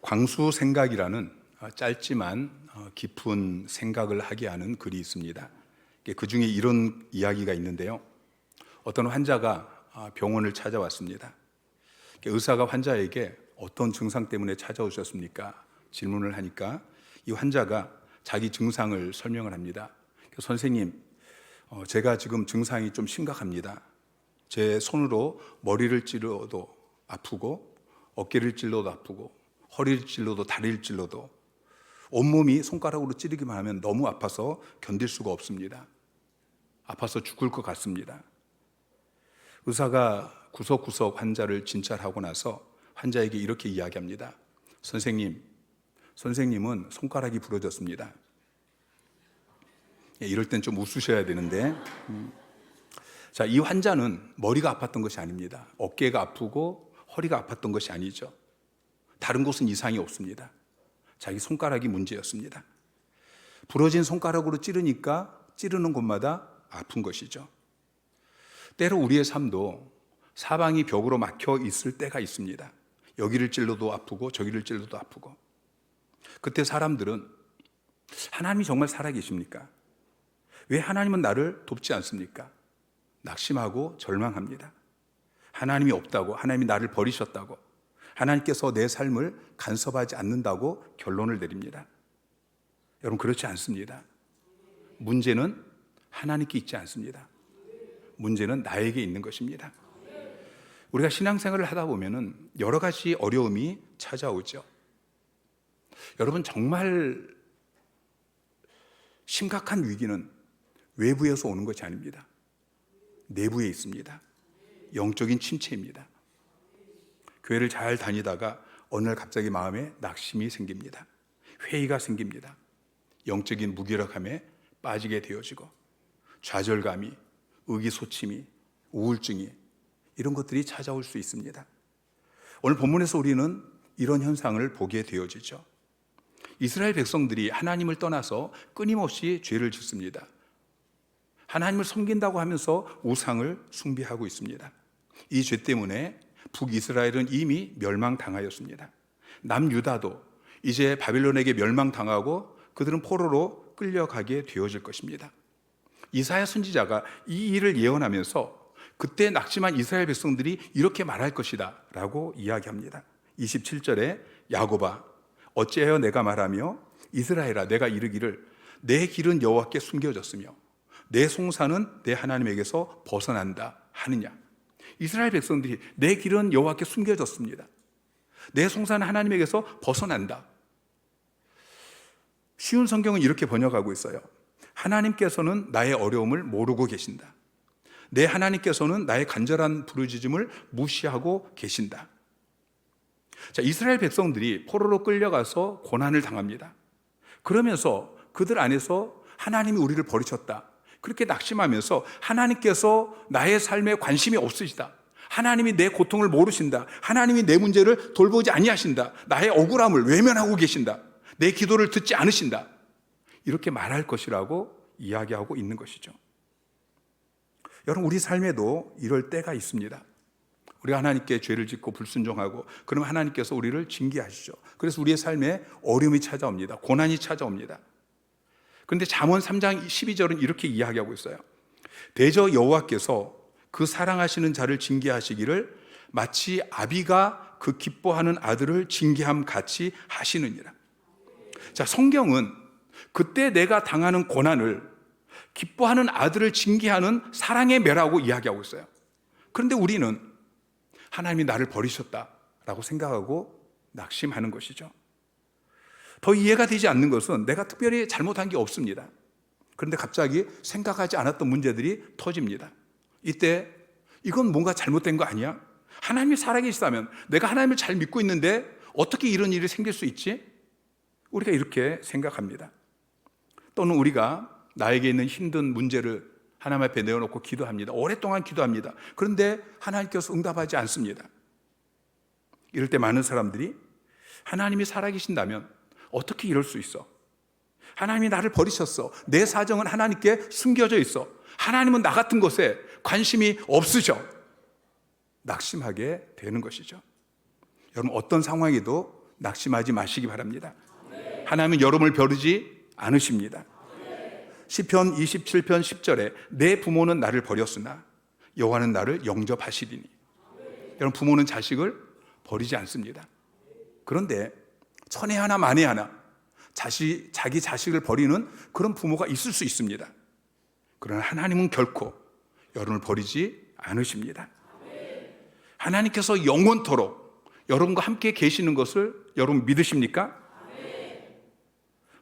광수생각이라는 짧지만 깊은 생각을 하게 하는 글이 있습니다. 그 중에 이런 이야기가 있는데요. 어떤 환자가 병원을 찾아왔습니다. 의사가 환자에게 어떤 증상 때문에 찾아오셨습니까? 질문을 하니까 이 환자가 자기 증상을 설명을 합니다. 선생님, 제가 지금 증상이 좀 심각합니다. 제 손으로 머리를 찔러도 아프고 어깨를 찔러도 아프고 허리를 찔러도 다리를 찔러도 온몸이 손가락으로 찌르기만 하면 너무 아파서 견딜 수가 없습니다. 아파서 죽을 것 같습니다. 의사가 구석구석 환자를 진찰하고 나서 환자에게 이렇게 이야기합니다. 선생님은 손가락이 부러졌습니다. 이럴 땐 좀 웃으셔야 되는데, 자, 이 환자는 머리가 아팠던 것이 아닙니다. 어깨가 아프고 허리가 아팠던 것이 아니죠. 다른 곳은 이상이 없습니다. 자기 손가락이 문제였습니다. 부러진 손가락으로 찌르니까 찌르는 곳마다 아픈 것이죠. 때로 우리의 삶도 사방이 벽으로 막혀 있을 때가 있습니다. 여기를 찔러도 아프고 저기를 찔러도 아프고. 그때 사람들은 하나님이 정말 살아계십니까? 왜 하나님은 나를 돕지 않습니까? 낙심하고 절망합니다. 하나님이 없다고, 하나님이 나를 버리셨다고, 하나님께서 내 삶을 간섭하지 않는다고 결론을 내립니다. 여러분, 그렇지 않습니다. 문제는 하나님께 있지 않습니다. 문제는 나에게 있는 것입니다. 우리가 신앙생활을 하다 보면 여러 가지 어려움이 찾아오죠. 여러분, 정말 심각한 위기는 외부에서 오는 것이 아닙니다. 내부에 있습니다. 영적인 침체입니다. 교회를 잘 다니다가 어느 날 갑자기 마음에 낙심이 생깁니다. 회의가 생깁니다. 영적인 무기력함에 빠지게 되어지고 좌절감이, 의기소침이, 우울증이 이런 것들이 찾아올 수 있습니다. 오늘 본문에서 우리는 이런 현상을 보게 되어지죠. 이스라엘 백성들이 하나님을 떠나서 끊임없이 죄를 짓습니다. 하나님을 섬긴다고 하면서 우상을 숭배하고 있습니다. 이 죄 때문에 북이스라엘은 이미 멸망당하였습니다. 남유다도 이제 바빌론에게 멸망당하고 그들은 포로로 끌려가게 되어질 것입니다. 이사야 선지자가 이 일을 예언하면서 그때 낙심한 이스라엘 백성들이 이렇게 말할 것이다 라고 이야기합니다. 27절에 야곱아 어찌하여 내가 말하며 이스라엘아 내가 이르기를 내 길은 여호와께 숨겨졌으며 내 송사는 내 하나님에게서 벗어난다 하느냐. 이스라엘 백성들이 내 길은 여호와께 숨겨졌습니다. 내 송사는 하나님에게서 벗어난다. 쉬운 성경은 이렇게 번역하고 있어요. 하나님께서는 나의 어려움을 모르고 계신다. 내 하나님께서는 나의 간절한 부르짖음을 무시하고 계신다. 자, 이스라엘 백성들이 포로로 끌려가서 고난을 당합니다. 그러면서 그들 안에서 하나님이 우리를 버리셨다. 그렇게 낙심하면서 하나님께서 나의 삶에 관심이 없으시다. 하나님이 내 고통을 모르신다. 하나님이 내 문제를 돌보지 아니하신다. 나의 억울함을 외면하고 계신다. 내 기도를 듣지 않으신다. 이렇게 말할 것이라고 이야기하고 있는 것이죠. 여러분, 우리 삶에도 이럴 때가 있습니다. 우리가 하나님께 죄를 짓고 불순종하고 그러면 하나님께서 우리를 징계하시죠. 그래서 우리의 삶에 어려움이 찾아옵니다. 고난이 찾아옵니다. 그런데 잠언 3장 12절은 이렇게 이야기하고 있어요. 대저 여호와께서 그 사랑하시는 자를 징계하시기를 마치 아비가 그 기뻐하는 아들을 징계함 같이 하시느니라. 자, 성경은 그때 내가 당하는 고난을 기뻐하는 아들을 징계하는 사랑의 매라고 이야기하고 있어요. 그런데 우리는 하나님이 나를 버리셨다라고 생각하고 낙심하는 것이죠. 더 이해가 되지 않는 것은 내가 특별히 잘못한 게 없습니다. 그런데 갑자기 생각하지 않았던 문제들이 터집니다. 이때 이건 뭔가 잘못된 거 아니야? 하나님이 살아계시다면 내가 하나님을 잘 믿고 있는데 어떻게 이런 일이 생길 수 있지? 우리가 이렇게 생각합니다. 또는 우리가 나에게 있는 힘든 문제를 하나님 앞에 내어놓고 기도합니다. 오랫동안 기도합니다. 그런데 하나님께서 응답하지 않습니다. 이럴 때 많은 사람들이 하나님이 살아계신다면 어떻게 이럴 수 있어? 하나님이 나를 버리셨어. 내 사정은 하나님께 숨겨져 있어. 하나님은 나 같은 것에 관심이 없으셔. 낙심하게 되는 것이죠. 여러분, 어떤 상황에도 낙심하지 마시기 바랍니다. 하나님은 여러분을 버리지 않으십니다. 시편 27편 10절에 내 부모는 나를 버렸으나 여호와는 나를 영접하시리니. 여러분, 부모는 자식을 버리지 않습니다. 그런데 천에 하나 만에 하나 자기 자식을 버리는 그런 부모가 있을 수 있습니다. 그러나 하나님은 결코 여러분을 버리지 않으십니다. 하나님께서 영원토록 여러분과 함께 계시는 것을 여러분 믿으십니까?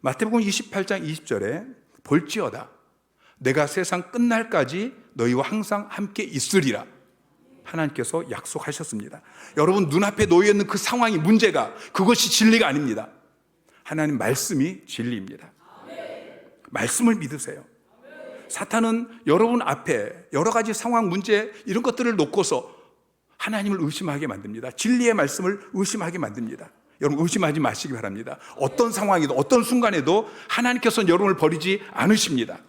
마태복음 28장 20절에 볼지어다 내가 세상 끝날까지 너희와 항상 함께 있으리라 하나님께서 약속하셨습니다. 여러분, 눈앞에 놓여 있는 그 상황이 문제가, 그것이 진리가 아닙니다. 하나님 말씀이 진리입니다. 말씀을 믿으세요. 사탄은 여러분 앞에 여러 가지 상황, 문제 이런 것들을 놓고서 하나님을 의심하게 만듭니다. 진리의 말씀을 의심하게 만듭니다. 여러분, 의심하지 마시기 바랍니다. 어떤 상황이든 어떤 순간에도 하나님께서는 여러분을 버리지 않으십니다.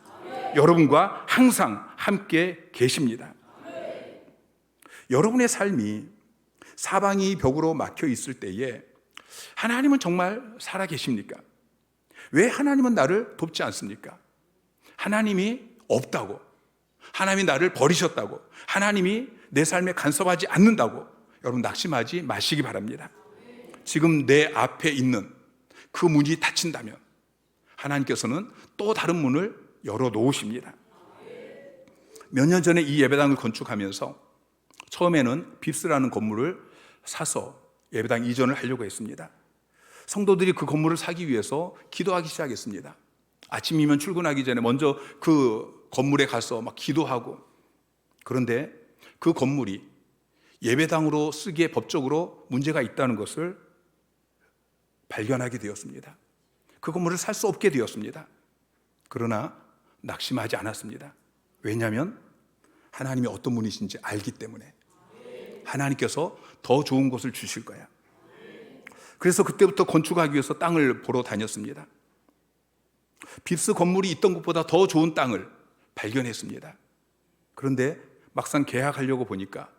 여러분과 항상 함께 계십니다. 여러분의 삶이 사방이 벽으로 막혀 있을 때에 하나님은 정말 살아 계십니까? 왜 하나님은 나를 돕지 않습니까? 하나님이 없다고, 하나님이 나를 버리셨다고, 하나님이 내 삶에 간섭하지 않는다고 여러분 낙심하지 마시기 바랍니다. 지금 내 앞에 있는 그 문이 닫힌다면 하나님께서는 또 다른 문을 열어 놓으십니다. 몇 년 전에 이 예배당을 건축하면서 처음에는 빕스라는 건물을 사서 예배당 이전을 하려고 했습니다. 성도들이 그 건물을 사기 위해서 기도하기 시작했습니다. 아침이면 출근하기 전에 먼저 그 건물에 가서 막 기도하고, 그런데 그 건물이 예배당으로 쓰기에 법적으로 문제가 있다는 것을 발견하게 되었습니다. 그 건물을 살 수 없게 되었습니다. 그러나 낙심하지 않았습니다. 왜냐하면 하나님이 어떤 분이신지 알기 때문에 하나님께서 더 좋은 곳을 주실 거야. 그래서 그때부터 건축하기 위해서 땅을 보러 다녔습니다. 빕스 건물이 있던 곳보다 더 좋은 땅을 발견했습니다. 그런데 막상 계약하려고 보니까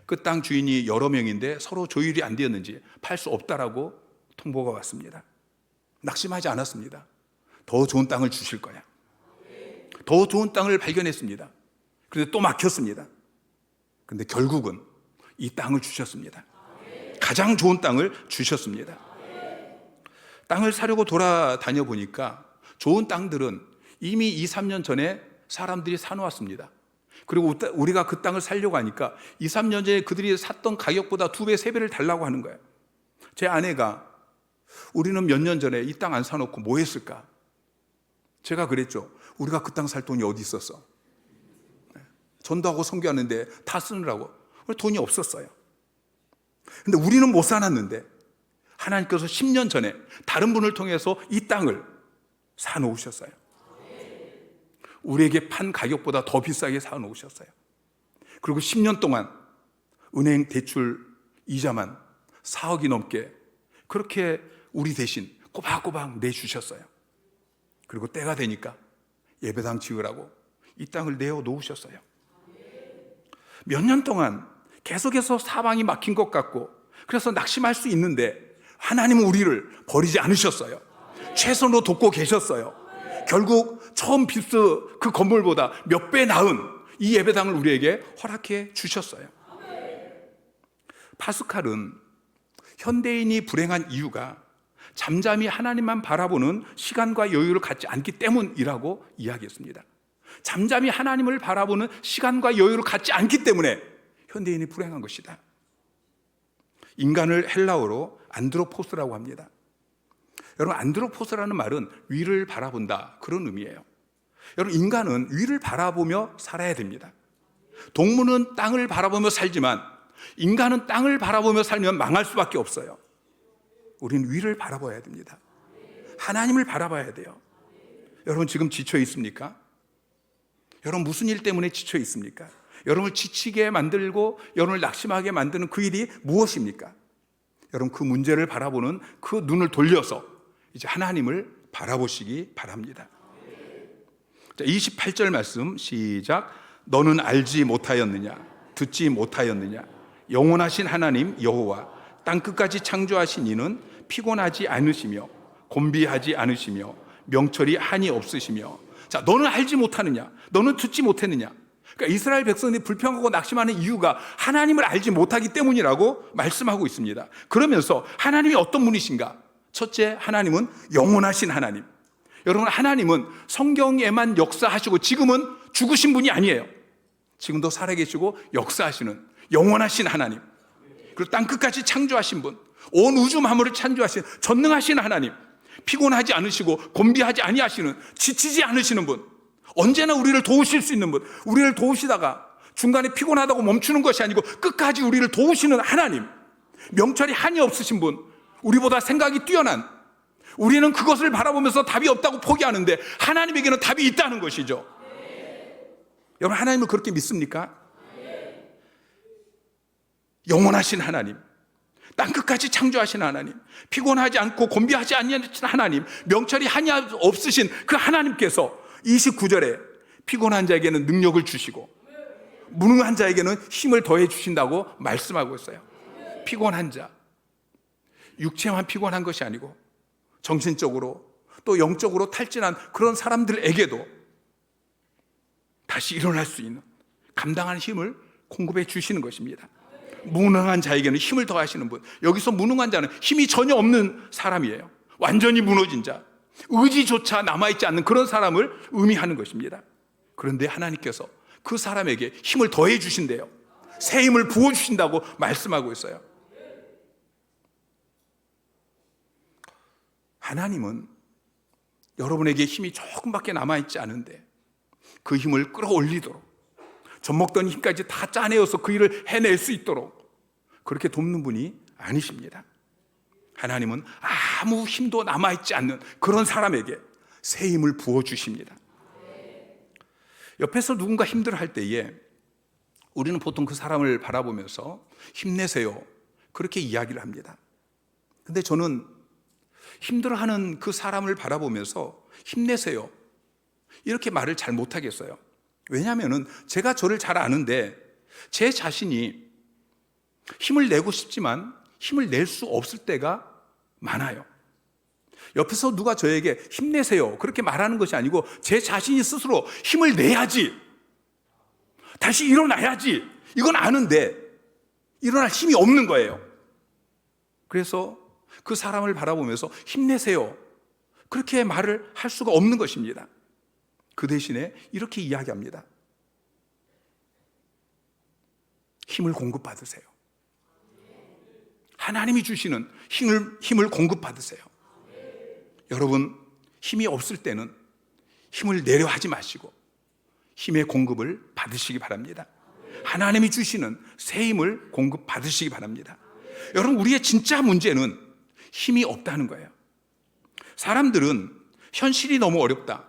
그 땅 주인이 여러 명인데 서로 조율이 안 되었는지 팔 수 없다라고 통보가 왔습니다. 낙심하지 않았습니다. 더 좋은 땅을 주실 거야. 더 좋은 땅을 발견했습니다. 그런데 또 막혔습니다. 그런데 결국은 이 땅을 주셨습니다. 가장 좋은 땅을 주셨습니다. 땅을 사려고 돌아다녀 보니까 좋은 땅들은 이미 2, 3년 전에 사람들이 사놓았습니다. 그리고 우리가 그 땅을 사려고 하니까 2, 3년 전에 그들이 샀던 가격보다 2배, 3배를 달라고 하는 거예요. 제 아내가 우리는 몇 년 전에 이 땅 안 사놓고 뭐 했을까? 제가 그랬죠. 우리가 그 땅 살 돈이 어디 있었어? 전도하고 선교하는데 다 쓰느라고 돈이 없었어요. 근데 우리는 못 사놨는데 하나님께서 10년 전에 다른 분을 통해서 이 땅을 사놓으셨어요. 우리에게 판 가격보다 더 비싸게 사놓으셨어요. 그리고 10년 동안 은행 대출 이자만 4억이 넘게 그렇게 우리 대신 꼬박꼬박 내주셨어요. 그리고 때가 되니까 예배당 지으라고 이 땅을 내어 놓으셨어요. 몇 년 동안 계속해서 사방이 막힌 것 같고 그래서 낙심할 수 있는데 하나님은 우리를 버리지 않으셨어요. 최선으로 돕고 계셨어요. 결국 처음 빕스 그 건물보다 몇 배 나은 이 예배당을 우리에게 허락해 주셨어요. 파스칼은 현대인이 불행한 이유가 잠잠히 하나님만 바라보는 시간과 여유를 갖지 않기 때문이라고 이야기했습니다. 잠잠히 하나님을 바라보는 시간과 여유를 갖지 않기 때문에 현대인이 불행한 것이다. 인간을 헬라어로 안드로포스라고 합니다. 여러분, 안드로포스라는 말은 위를 바라본다, 그런 의미예요. 여러분, 인간은 위를 바라보며 살아야 됩니다. 동물은 땅을 바라보며 살지만 인간은 땅을 바라보며 살면 망할 수밖에 없어요. 우리는 위를 바라봐야 됩니다. 하나님을 바라봐야 돼요. 여러분, 지금 지쳐 있습니까? 여러분, 무슨 일 때문에 지쳐 있습니까? 여러분을 지치게 만들고 여러분을 낙심하게 만드는 그 일이 무엇입니까? 여러분, 그 문제를 바라보는 그 눈을 돌려서 이제 하나님을 바라보시기 바랍니다. 자, 28절 말씀 시작. 너는 알지 못하였느냐? 듣지 못하였느냐? 영원하신 하나님 여호와 땅끝까지 창조하신 이는 피곤하지 않으시며 곤비하지 않으시며 명철이 한이 없으시며. 자, 너는 알지 못하느냐? 너는 듣지 못했느냐? 그러니까 이스라엘 백성들이 불평하고 낙심하는 이유가 하나님을 알지 못하기 때문이라고 말씀하고 있습니다. 그러면서 하나님이 어떤 분이신가? 첫째, 하나님은 영원하신 하나님. 여러분, 하나님은 성경에만 역사하시고 지금은 죽으신 분이 아니에요. 지금도 살아계시고 역사하시는 영원하신 하나님. 그리고 땅끝까지 창조하신 분, 온 우주 만물을 창조하신 전능하신 하나님, 피곤하지 않으시고 곤비하지 아니하시는, 지치지 않으시는 분, 언제나 우리를 도우실 수 있는 분, 우리를 도우시다가 중간에 피곤하다고 멈추는 것이 아니고 끝까지 우리를 도우시는 하나님, 명철이 한이 없으신 분, 우리보다 생각이 뛰어난, 우리는 그것을 바라보면서 답이 없다고 포기하는데 하나님에게는 답이 있다는 것이죠. 여러분, 하나님을 그렇게 믿습니까? 영원하신 하나님, 땅끝까지 창조하신 하나님, 피곤하지 않고 곤비하지 않는 하나님, 명철이 한이 없으신 그 하나님께서 29절에 피곤한 자에게는 능력을 주시고 무능한 자에게는 힘을 더해 주신다고 말씀하고 있어요. 피곤한 자, 육체만 피곤한 것이 아니고 정신적으로 또 영적으로 탈진한 그런 사람들에게도 다시 일어날 수 있는 감당하는 힘을 공급해 주시는 것입니다. 무능한 자에게는 힘을 더하시는 분. 여기서 무능한 자는 힘이 전혀 없는 사람이에요. 완전히 무너진 자, 의지조차 남아있지 않는 그런 사람을 의미하는 것입니다. 그런데 하나님께서 그 사람에게 힘을 더해 주신대요. 새 힘을 부어주신다고 말씀하고 있어요. 하나님은 여러분에게 힘이 조금밖에 남아있지 않은데 그 힘을 끌어올리도록, 젖먹던 힘까지 다 짜내어서 그 일을 해낼 수 있도록 그렇게 돕는 분이 아니십니다. 하나님은 아무 힘도 남아있지 않는 그런 사람에게 새 힘을 부어주십니다. 옆에서 누군가 힘들어할 때에 우리는 보통 그 사람을 바라보면서 힘내세요, 그렇게 이야기를 합니다. 근데 저는 힘들어하는 그 사람을 바라보면서 힘내세요, 이렇게 말을 잘 못하겠어요. 왜냐하면 제가 저를 잘 아는데 제 자신이 힘을 내고 싶지만 힘을 낼 수 없을 때가 많아요. 옆에서 누가 저에게 힘내세요, 그렇게 말하는 것이 아니고 제 자신이 스스로 힘을 내야지, 다시 일어나야지, 이건 아는데 일어날 힘이 없는 거예요. 그래서 그 사람을 바라보면서 힘내세요, 그렇게 말을 할 수가 없는 것입니다. 그 대신에 이렇게 이야기합니다. 힘을 공급받으세요. 하나님이 주시는 힘을 공급받으세요. 여러분, 힘이 없을 때는 힘을 내려 하지 마시고 힘의 공급을 받으시기 바랍니다. 하나님이 주시는 새 힘을 공급받으시기 바랍니다. 여러분, 우리의 진짜 문제는 힘이 없다는 거예요. 사람들은 현실이 너무 어렵다,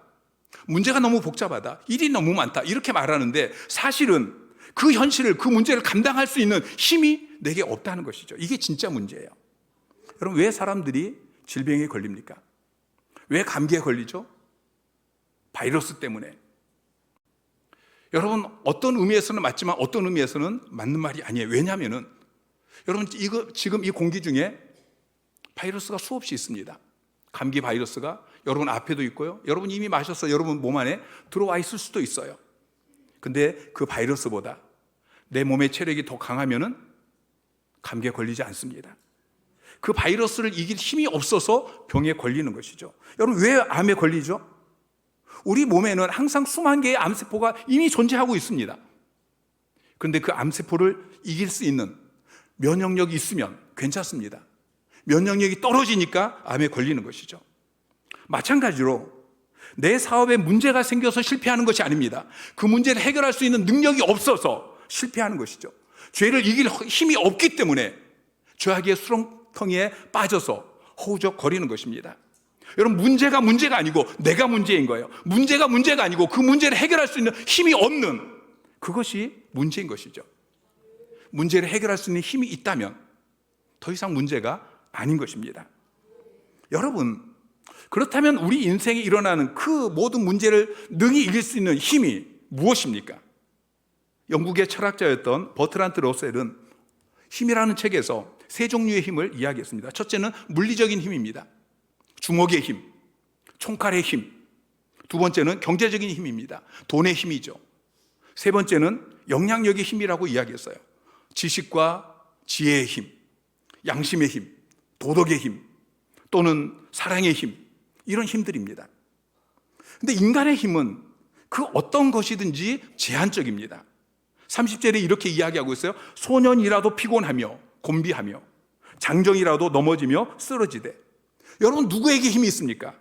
문제가 너무 복잡하다, 일이 너무 많다, 이렇게 말하는데 사실은 그 현실을, 그 문제를 감당할 수 있는 힘이 내게 없다는 것이죠. 이게 진짜 문제예요. 여러분, 왜 사람들이 질병에 걸립니까? 왜 감기에 걸리죠? 바이러스 때문에. 여러분, 어떤 의미에서는 맞지만 어떤 의미에서는 맞는 말이 아니에요. 왜냐하면은 여러분, 지금 이 공기 중에 바이러스가 수없이 있습니다. 감기 바이러스가 여러분 앞에도 있고요, 여러분 이미 마셔서 여러분 몸 안에 들어와 있을 수도 있어요. 근데 그 바이러스보다 내 몸의 체력이 더 강하면은 감기에 걸리지 않습니다. 그 바이러스를 이길 힘이 없어서 병에 걸리는 것이죠. 여러분, 왜 암에 걸리죠? 우리 몸에는 항상 수만 개의 암세포가 이미 존재하고 있습니다. 그런데 그 암세포를 이길 수 있는 면역력이 있으면 괜찮습니다. 면역력이 떨어지니까 암에 걸리는 것이죠. 마찬가지로 내 사업에 문제가 생겨서 실패하는 것이 아닙니다. 그 문제를 해결할 수 있는 능력이 없어서 실패하는 것이죠. 죄를 이길 힘이 없기 때문에 죄악의 수렁텅이에 빠져서 허우적거리는 것입니다. 여러분, 문제가 아니고 내가 문제인 거예요. 문제가 아니고 그 문제를 해결할 수 있는 힘이 없는, 그것이 문제인 것이죠. 문제를 해결할 수 있는 힘이 있다면 더 이상 문제가 아닌 것입니다. 여러분, 그렇다면 우리 인생에 일어나는 그 모든 문제를 능히 이길 수 있는 힘이 무엇입니까? 영국의 철학자였던 버트란트 러셀은 힘이라는 책에서 세 종류의 힘을 이야기했습니다. 첫째는 물리적인 힘입니다. 주먹의 힘, 총칼의 힘. 두 번째는 경제적인 힘입니다. 돈의 힘이죠. 세 번째는 영향력의 힘이라고 이야기했어요. 지식과 지혜의 힘, 양심의 힘, 도덕의 힘, 또는 사랑의 힘, 이런 힘들입니다. 근데 인간의 힘은 그 어떤 것이든지 제한적입니다. 30절에 이렇게 이야기하고 있어요. 소년이라도 피곤하며 곤비하며 장정이라도 넘어지며 쓰러지되. 여러분, 누구에게 힘이 있습니까?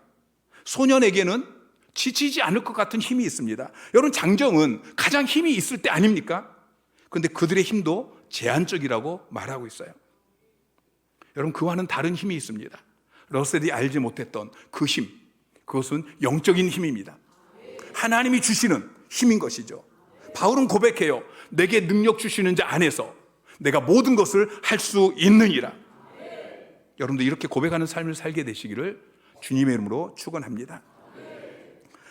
소년에게는 지치지 않을 것 같은 힘이 있습니다. 여러분, 장정은 가장 힘이 있을 때 아닙니까? 그런데 그들의 힘도 제한적이라고 말하고 있어요. 여러분, 그와는 다른 힘이 있습니다. 러셀이 알지 못했던 그 힘, 그것은 영적인 힘입니다. 하나님이 주시는 힘인 것이죠. 바울은 고백해요. 내게 능력 주시는 자 안에서 내가 모든 것을 할 수 있느니라. 여러분도 이렇게 고백하는 삶을 살게 되시기를 주님의 이름으로 축원합니다.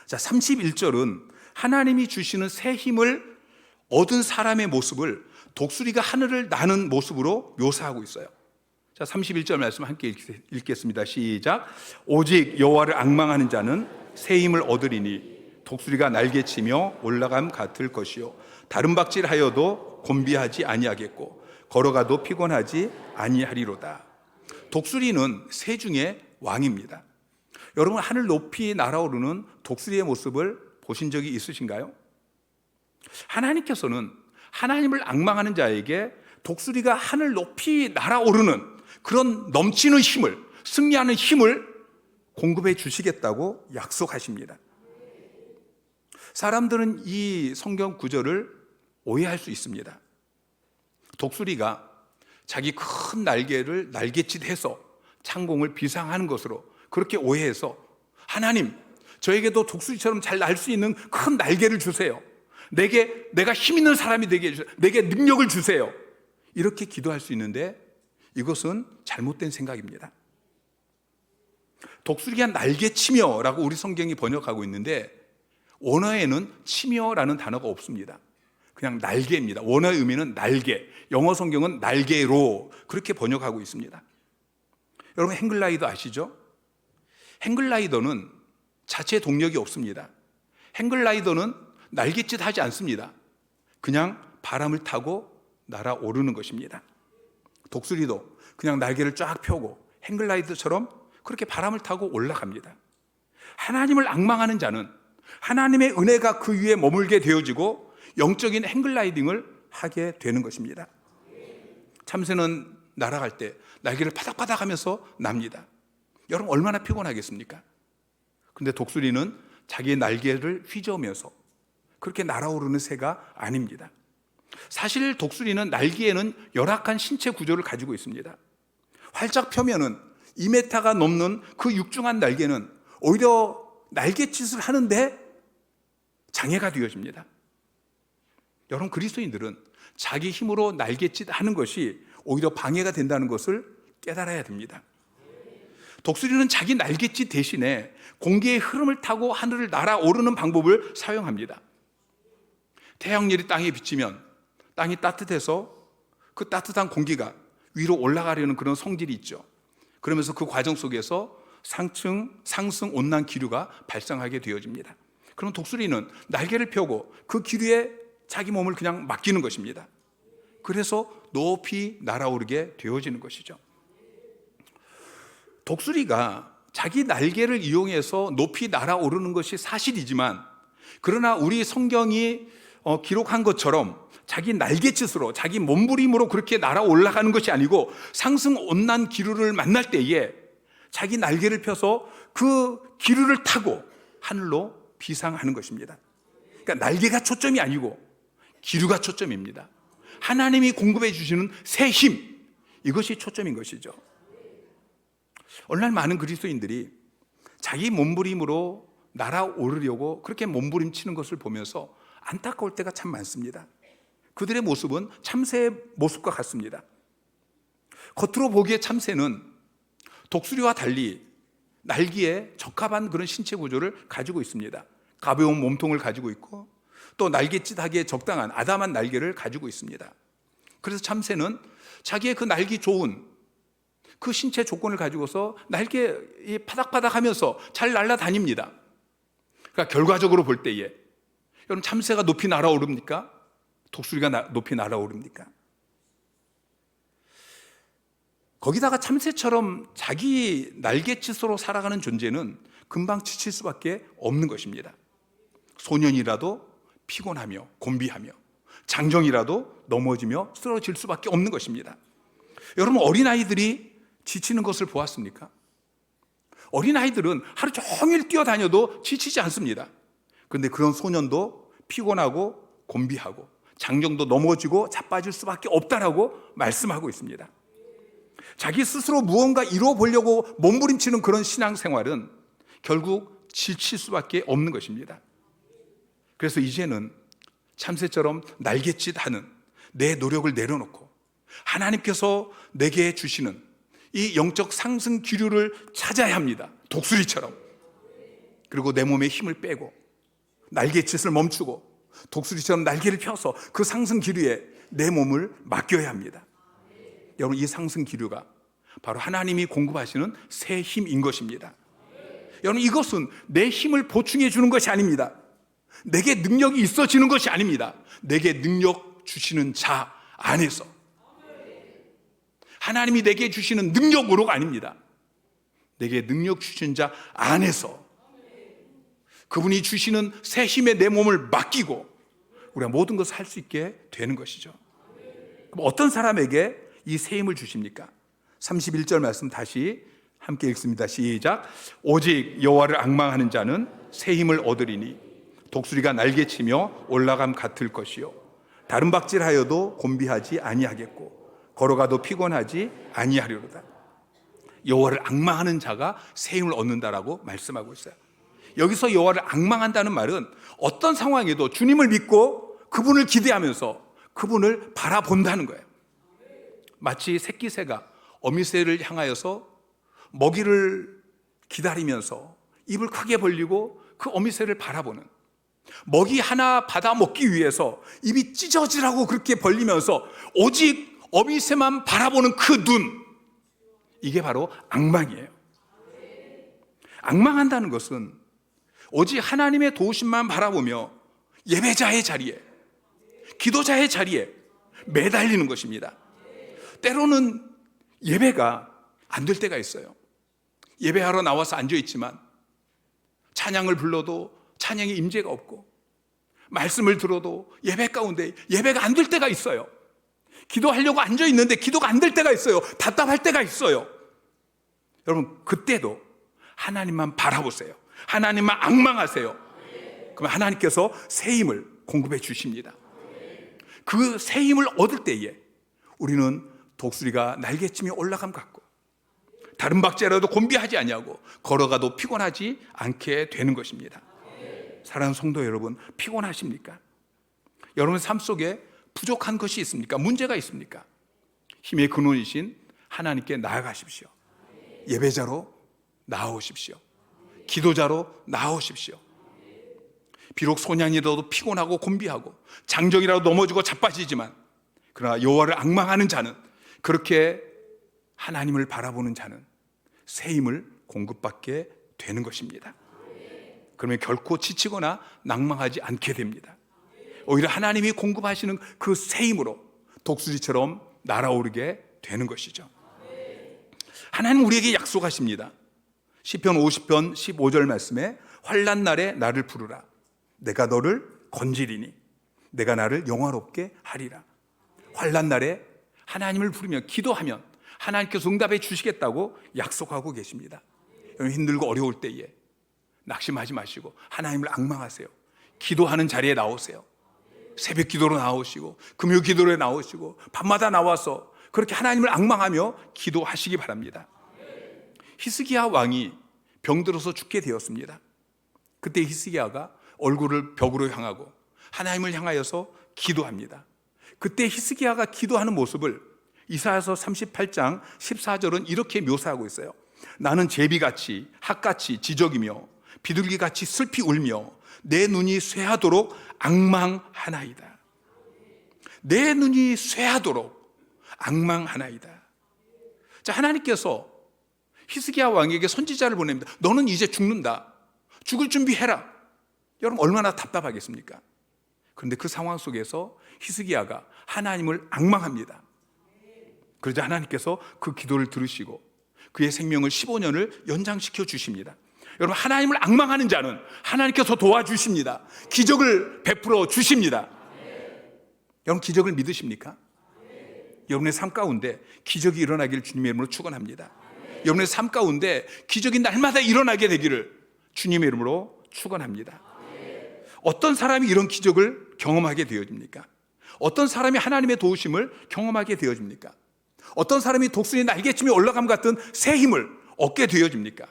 자, 31절은 하나님이 주시는 새 힘을 얻은 사람의 모습을 독수리가 하늘을 나는 모습으로 묘사하고 있어요. 자, 31절 말씀 함께 읽겠습니다. 시작. 오직 여호와를 앙망하는 자는 새 힘을 얻으리니 독수리가 날개치며 올라감 같을 것이요 다른 박질하여도 곤비하지 아니하겠고 걸어가도 피곤하지 아니하리로다. 독수리는 새 중에 왕입니다. 여러분, 하늘 높이 날아오르는 독수리의 모습을 보신 적이 있으신가요? 하나님께서는 하나님을 앙망하는 자에게 독수리가 하늘 높이 날아오르는 그런 넘치는 힘을, 승리하는 힘을 공급해 주시겠다고 약속하십니다. 사람들은 이 성경 구절을 오해할 수 있습니다. 독수리가 자기 큰 날개를 날갯짓해서 창공을 비상하는 것으로 그렇게 오해해서 하나님, 저에게도 독수리처럼 잘 날 수 있는 큰 날개를 주세요. 내가 힘 있는 사람이 되게 해주세요. 내게 능력을 주세요. 이렇게 기도할 수 있는데 이것은 잘못된 생각입니다. 독수리가 날개치며라고 우리 성경이 번역하고 있는데 원어에는 치며라는 단어가 없습니다. 그냥 날개입니다. 원어의 의미는 날개. 영어 성경은 날개로 그렇게 번역하고 있습니다. 여러분, 행글라이더 아시죠? 행글라이더는 자체 동력이 없습니다. 행글라이더는 날갯짓 하지 않습니다. 그냥 바람을 타고 날아오르는 것입니다. 독수리도 그냥 날개를 쫙 펴고 행글라이더처럼 그렇게 바람을 타고 올라갑니다. 하나님을 앙망하는 자는 하나님의 은혜가 그 위에 머물게 되어지고 영적인 행글라이딩을 하게 되는 것입니다. 참새는 날아갈 때 날개를 파닥파닥 하면서 납니다. 여러분, 얼마나 피곤하겠습니까? 그런데 독수리는 자기의 날개를 휘저으면서 그렇게 날아오르는 새가 아닙니다. 사실 독수리는 날개에는 열악한 신체 구조를 가지고 있습니다. 활짝 펴면은 2m가 넘는 그 육중한 날개는 오히려 날갯짓을 하는데 장애가 되어집니다. 여러분, 그리스도인들은 자기 힘으로 날갯짓 하는 것이 오히려 방해가 된다는 것을 깨달아야 됩니다. 독수리는 자기 날갯짓 대신에 공기의 흐름을 타고 하늘을 날아오르는 방법을 사용합니다. 태양열이 땅에 비치면 땅이 따뜻해서 그 따뜻한 공기가 위로 올라가려는 그런 성질이 있죠. 그러면서 그 과정 속에서 상승 온난 기류가 발생하게 되어집니다. 그럼 독수리는 날개를 펴고 그 기류에 자기 몸을 그냥 맡기는 것입니다. 그래서 높이 날아오르게 되어지는 것이죠. 독수리가 자기 날개를 이용해서 높이 날아오르는 것이 사실이지만, 그러나 우리 성경이 기록한 것처럼 자기 날갯짓으로, 자기 몸부림으로 그렇게 날아 올라가는 것이 아니고 상승 온난 기류를 만날 때에 자기 날개를 펴서 그 기류를 타고 하늘로 비상하는 것입니다. 그러니까 날개가 초점이 아니고 기류가 초점입니다. 하나님이 공급해 주시는 새 힘, 이것이 초점인 것이죠. 오늘날 많은 그리스도인들이 자기 몸부림으로 날아오르려고 그렇게 몸부림치는 것을 보면서 안타까울 때가 참 많습니다. 그들의 모습은 참새의 모습과 같습니다. 겉으로 보기에 참새는 독수리와 달리 날개에 적합한 그런 신체 구조를 가지고 있습니다. 가벼운 몸통을 가지고 있고 또 날갯짓하기에 적당한 아담한 날개를 가지고 있습니다. 그래서 참새는 자기의 그 날기 좋은 그 신체 조건을 가지고서 날개 파닥파닥 하면서 잘 날아다닙니다. 그러니까 결과적으로 볼 때에 여러분, 참새가 높이 날아오릅니까? 독수리가 높이 날아오릅니까? 거기다가 참새처럼 자기 날갯짓으로 살아가는 존재는 금방 지칠 수밖에 없는 것입니다. 소년이라도 피곤하며 곤비하며 장정이라도 넘어지며 쓰러질 수밖에 없는 것입니다. 여러분, 어린아이들이 지치는 것을 보았습니까? 어린아이들은 하루 종일 뛰어다녀도 지치지 않습니다. 그런데 그런 소년도 피곤하고 곤비하고 장정도 넘어지고 자빠질 수밖에 없다라고 말씀하고 있습니다. 자기 스스로 무언가 이루어 보려고 몸부림치는 그런 신앙생활은 결국 지칠 수밖에 없는 것입니다. 그래서 이제는 참새처럼 날갯짓하는 내 노력을 내려놓고 하나님께서 내게 주시는 이 영적 상승 기류를 찾아야 합니다. 독수리처럼. 그리고 내 몸에 힘을 빼고 날갯짓을 멈추고 독수리처럼 날개를 펴서 그 상승 기류에 내 몸을 맡겨야 합니다. 여러분, 이 상승 기류가 바로 하나님이 공급하시는 새 힘인 것입니다. 여러분, 이것은 내 힘을 보충해 주는 것이 아닙니다. 내게 능력이 있어지는 것이 아닙니다. 내게 능력 주시는 자 안에서, 하나님이 내게 주시는 능력으로가 아닙니다. 내게 능력 주신 자 안에서 그분이 주시는 새 힘에 내 몸을 맡기고 우리가 모든 것을 할 수 있게 되는 것이죠. 그럼 어떤 사람에게 이 새 힘을 주십니까? 31절 말씀 다시 함께 읽습니다. 시작. 오직 여호와를 앙망하는 자는 새 힘을 얻으리니 독수리가 날개치며 올라감 같을 것이요 다른 박질하여도 곤비하지 아니하겠고 걸어가도 피곤하지 아니하리로다. 여호와를 앙망하는 자가 새 힘을 얻는다라고 말씀하고 있어요. 여기서 여호와를 앙망한다는 말은 어떤 상황에도 주님을 믿고 그분을 기대하면서 그분을 바라본다는 거예요. 마치 새끼새가 어미새를 향하여서 먹이를 기다리면서 입을 크게 벌리고 그 어미새를 바라보는, 먹이 하나 받아 먹기 위해서 입이 찢어지라고 그렇게 벌리면서 오직 어미새만 바라보는 그 눈, 이게 바로 앙망이에요. 앙망한다는 것은 오직 하나님의 도우심만 바라보며 예배자의 자리에, 기도자의 자리에 매달리는 것입니다. 때로는 예배가 안 될 때가 있어요. 예배하러 나와서 앉아있지만 찬양을 불러도 찬양의 임재가 없고 말씀을 들어도 예배 가운데 예배가 안 될 때가 있어요. 기도하려고 앉아있는데 기도가 안 될 때가 있어요. 답답할 때가 있어요. 여러분, 그때도 하나님만 바라보세요. 하나님만 앙망하세요. 그러면 하나님께서 새 힘을 공급해 주십니다. 그 새 힘을 얻을 때에 우리는 독수리가 날개치며 올라감 같고 다른 박제라도 곤비하지 아니하고 걸어가도 피곤하지 않게 되는 것입니다. 사랑하는 성도 여러분, 피곤하십니까? 여러분 삶 속에 부족한 것이 있습니까? 문제가 있습니까? 힘의 근원이신 하나님께 나아가십시오. 예배자로 나아오십시오. 기도자로 나아오십시오. 비록 소년이라도 피곤하고 곤비하고 장정이라도 넘어지고 자빠지지만 그러나 여호와를 앙망하는 자는, 그렇게 하나님을 바라보는 자는 새 힘을 공급받게 되는 것입니다. 그러면 결코 지치거나 낭망하지 않게 됩니다. 오히려 하나님이 공급하시는 그 새 힘으로 독수리처럼 날아오르게 되는 것이죠. 하나님 우리에게 약속하십니다. 시편 50편 15절 말씀에 환난 날에 나를 부르라. 내가 너를 건지리니 내가 나를 영화롭게 하리라. 환난 날에 하나님을 부르며 기도하면 하나님께서 응답해 주시겠다고 약속하고 계십니다. 힘들고 어려울 때에 낙심하지 마시고 하나님을 앙망하세요. 기도하는 자리에 나오세요. 새벽 기도로 나오시고 금요 기도로 나오시고 밤마다 나와서 그렇게 하나님을 앙망하며 기도하시기 바랍니다. 히스기야 왕이 병들어서 죽게 되었습니다. 그때 히스기야가 얼굴을 벽으로 향하고 하나님을 향하여서 기도합니다. 그때 히스기야가 기도하는 모습을 이사야서 38장 14절은 이렇게 묘사하고 있어요. 나는 제비같이 핫같이 지적이며 비둘기같이 슬피 울며 내 눈이 쇠하도록 앙망하나이다. 내 눈이 쇠하도록 앙망하나이다. 자, 하나님께서 히스기야 왕에게 선지자를 보냅니다. 너는 이제 죽는다. 죽을 준비해라. 여러분 얼마나 답답하겠습니까? 그런데 그 상황 속에서 히스기야가 하나님을 앙망합니다. 그러자 하나님께서 그 기도를 들으시고 그의 생명을 15년을 연장시켜 주십니다. 여러분 하나님을 앙망하는 자는 하나님께서 도와주십니다. 기적을 베풀어 주십니다. 여러분 기적을 믿으십니까? 여러분의 삶 가운데 기적이 일어나기를 주님의 이름으로 축원합니다. 여러분의 삶 가운데 기적이 날마다 일어나게 되기를 주님의 이름으로 축원합니다. 어떤 사람이 이런 기적을 경험하게 되어집니까? 어떤 사람이 하나님의 도우심을 경험하게 되어집니까? 어떤 사람이 독수리 날개침에 올라감 같은 새 힘을 얻게 되어집니까?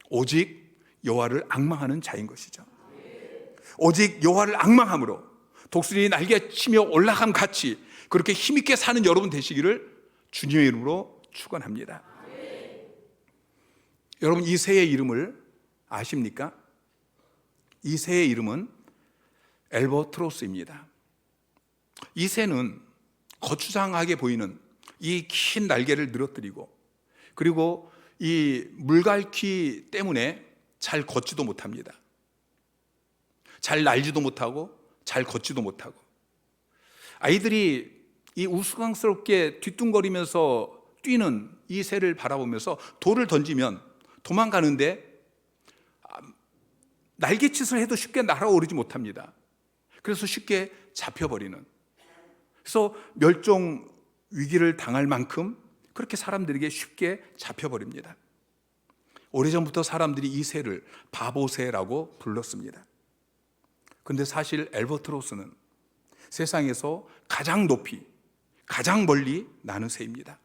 오직 여호와를 앙망하는 자인 것이죠. 오직 여호와를 앙망함으로 독수리 날개치며 올라감 같이 그렇게 힘있게 사는 여러분 되시기를 주님의 이름으로 축원합니다. 여러분 이 새의 이름을 아십니까? 이 새의 이름은 엘버트로스입니다. 이 새는 거추장하게 보이는 이 긴 날개를 늘어뜨리고 그리고 이 물갈퀴 때문에 잘 걷지도 못합니다. 잘 날지도 못하고 잘 걷지도 못하고 아이들이 이 우스꽝스럽게 뒤뚱거리면서 뛰는 이 새를 바라보면서 돌을 던지면 도망가는데 날개짓을 해도 쉽게 날아오르지 못합니다. 그래서 쉽게 잡혀버리는, 그래서 멸종 위기를 당할 만큼 그렇게 사람들에게 쉽게 잡혀버립니다. 오래전부터 사람들이 이 새를 바보새라고 불렀습니다. 그런데 사실 엘버트로스는 세상에서 가장 높이 가장 멀리 나는 새입니다.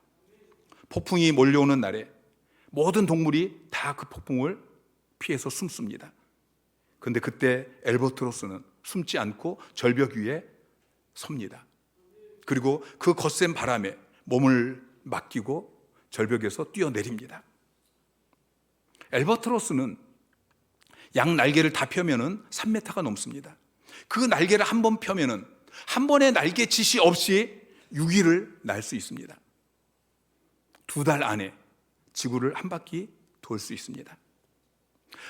폭풍이 몰려오는 날에 모든 동물이 다 그 폭풍을 피해서 숨습니다. 그런데 그때 엘버트로스는 숨지 않고 절벽 위에 섭니다. 그리고 그 거센 바람에 몸을 맡기고 절벽에서 뛰어내립니다. 엘버트로스는 양 날개를 다 펴면은 3m가 넘습니다. 그 날개를 한 번 펴면은 한 번의 날개짓이 없이 6일을 날 수 있습니다. 2달 안에 지구를 한 바퀴 돌 수 있습니다.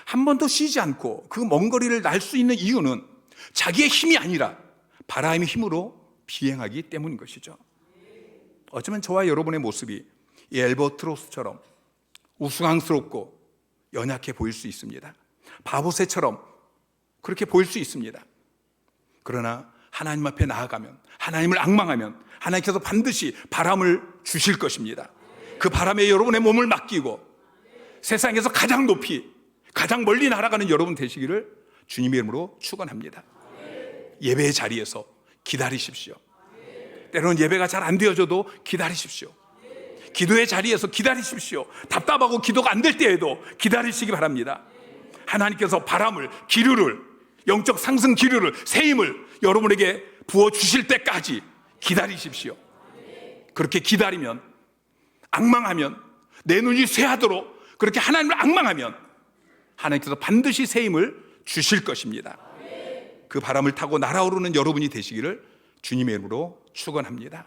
한 번도 쉬지 않고 그 먼 거리를 날 수 있는 이유는 자기의 힘이 아니라 바람의 힘으로 비행하기 때문인 것이죠. 어쩌면 저와 여러분의 모습이 이 엘버트로스처럼 우스꽝스럽고 연약해 보일 수 있습니다. 바보새처럼 그렇게 보일 수 있습니다. 그러나 하나님 앞에 나아가면, 하나님을 앙망하면 하나님께서 반드시 바람을 주실 것입니다. 그 바람에 여러분의 몸을 맡기고 세상에서 가장 높이 가장 멀리 날아가는 여러분 되시기를 주님의 이름으로 축원합니다. 예배의 자리에서 기다리십시오. 때로는 예배가 잘 안 되어져도 기다리십시오. 기도의 자리에서 기다리십시오. 답답하고 기도가 안 될 때에도 기다리시기 바랍니다. 하나님께서 바람을, 기류를, 영적 상승 기류를, 새 힘을 여러분에게 부어주실 때까지 기다리십시오. 그렇게 기다리면, 앙망하면, 내 눈이 쇠하도록 그렇게 하나님을 앙망하면 하나님께서 반드시 새 힘을 주실 것입니다. 그 바람을 타고 날아오르는 여러분이 되시기를 주님의 이름으로 축원합니다.